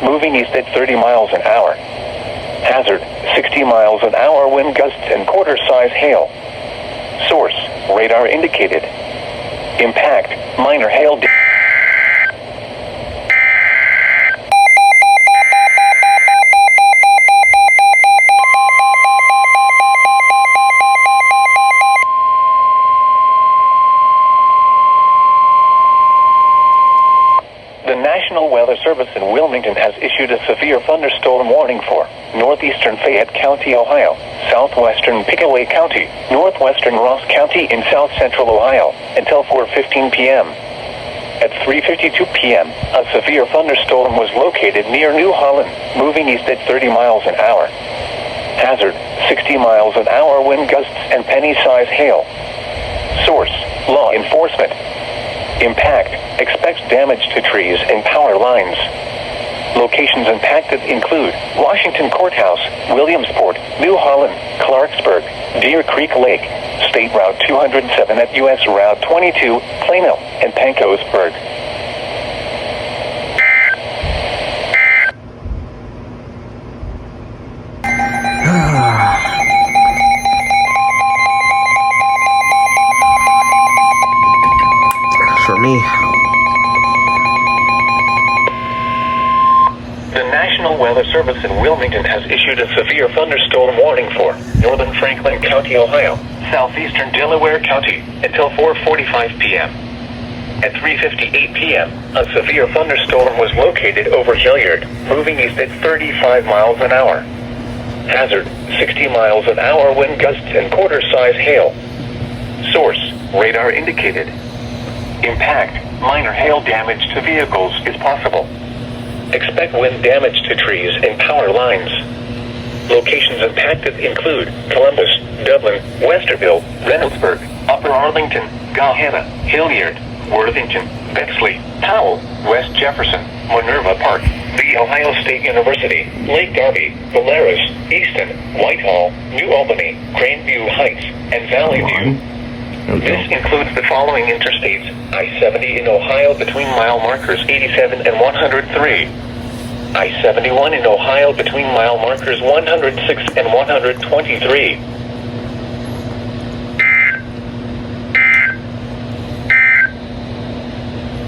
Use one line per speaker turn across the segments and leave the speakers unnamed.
Moving east at 30 miles an hour. Hazard, 60 miles an hour wind gusts and quarter-size hail. Source, radar indicated. Impact, minor hail. The National Weather Service in Wilmington has issued a severe thunderstorm warning for northeastern Fayette County, Ohio, southwestern Pickaway County, northwestern Ross County in south-central Ohio, until 4:15 p.m. At 3:52 p.m., a severe thunderstorm was located near New Holland, moving east at 30 miles an hour. Hazard, 60 miles an hour wind gusts and penny-size hail. Source, law enforcement. Impact, expects damage to trees and power lines. Locations impacted include Washington Courthouse, Williamsport, New Holland, Clarksburg, Deer Creek Lake, State Route 207 at US Route 22, Plano, and Pancosburg.
For me.
The National Weather Service in Wilmington has issued a severe thunderstorm warning for northern Franklin County, Ohio, southeastern Delaware County, until 4:45 p.m. At 3:58 p.m., a severe thunderstorm was located over Hilliard, moving east at 35 miles an hour. Hazard, 60 miles an hour wind gusts and quarter-size hail. Source, radar indicated. Impact, minor hail damage to vehicles is possible. Expect wind damage to trees and power lines. Locations impacted include Columbus, Dublin, Westerville, Reynoldsburg, Upper Arlington, Gahanna, Hilliard, Worthington, Bexley, Powell, West Jefferson, Minerva Park, The Ohio State University, Lake Darby, Valeris, Easton, Whitehall, New Albany, Grandview Heights, and Valley View. This includes the following interstates: I-70 in Ohio between mile markers 87 and 103. I-71 in Ohio between mile markers 106 and 123.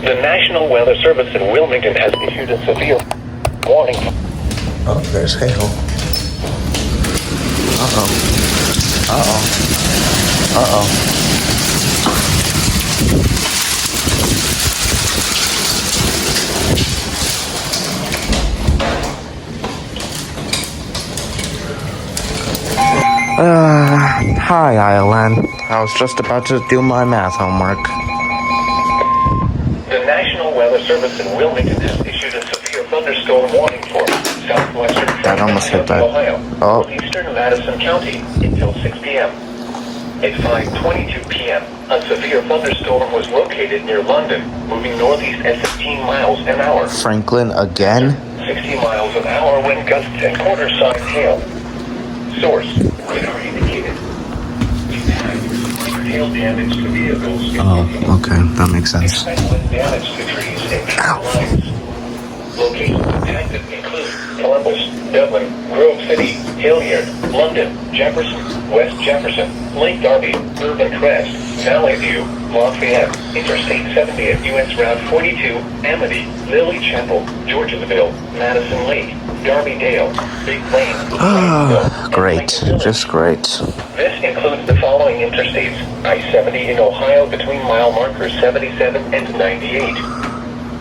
The National Weather Service in Wilmington has issued a severe warning.
Oh, there's hail. Uh-oh. Uh-oh. Uh-oh. Hi, ILN. I was just about to do my math homework.
The National Weather Service in Wilmington has issued a severe thunderstorm warning for southwestern
That almost hit that.
Ohio,
Oh.
northeastern Madison County until 6 p.m. At 5:22 p.m., a severe thunderstorm was located near London, moving northeast at 15 miles an hour.
Franklin again?
60 miles an hour wind gusts and quarter-size hail. Source, radar indicated. Hail damage to vehicles.
Oh, okay. That makes sense.
Expect wind damage to trees and power lines. Locations impacted include Columbus, Dublin, Grove City, Hilliard, London, Jefferson, West Jefferson, Lake Darby, Urban Crest, Valley View, Lafayette, Interstate 70 at US Route 42, Amity, Lily Chapel, Georgesville, Madison Lake, Darby Dale, Big Lane.
Ah, great. Just great.
This includes the following interstates: I-70 in Ohio between mile markers 77 and 98.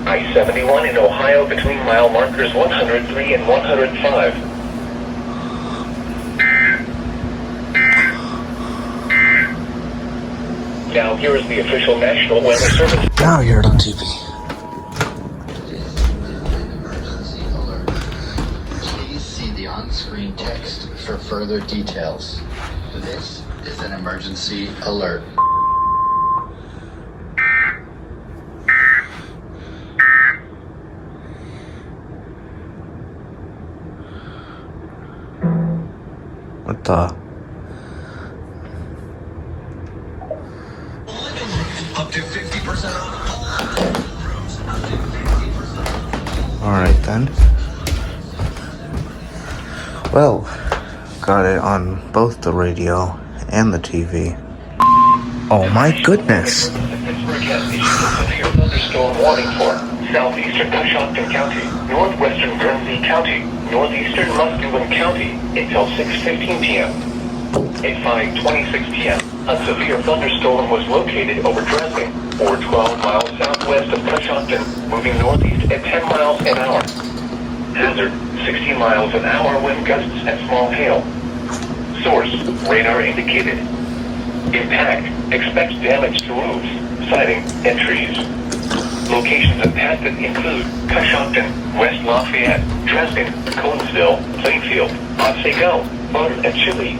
I-71 in Ohio between mile markers 103 and 105. Now here is the official National Weather Service.
Now you're on TV.
Please see the on-screen text for further details. This is an emergency alert.
What the?
Up to 50% off all rooms. Up to 50%.
Alright then. Well, got it on both the radio and the TV. Oh my goodness!
The Pittsburgh has issued a severe thunderstorm warning for southeastern Coshocton County, northwestern Guernsey County, northeastern Muskegon County until 6:15 p.m. At 5:26 p.m., a severe thunderstorm was located over Dresden, or 12 miles southwest of Coshocton, moving northeast at 10 miles an hour. Hazard, 60 miles an hour wind gusts and small hail. Source, radar indicated. Impact, expect damage to roofs, siding, and trees. Locations impacted include Coshocton, West Lafayette, Dresden, Conesville, Plainfield, Otsego, Bonham, and Chile.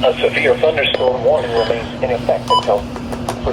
A severe thunderstorm warning remains in effect until for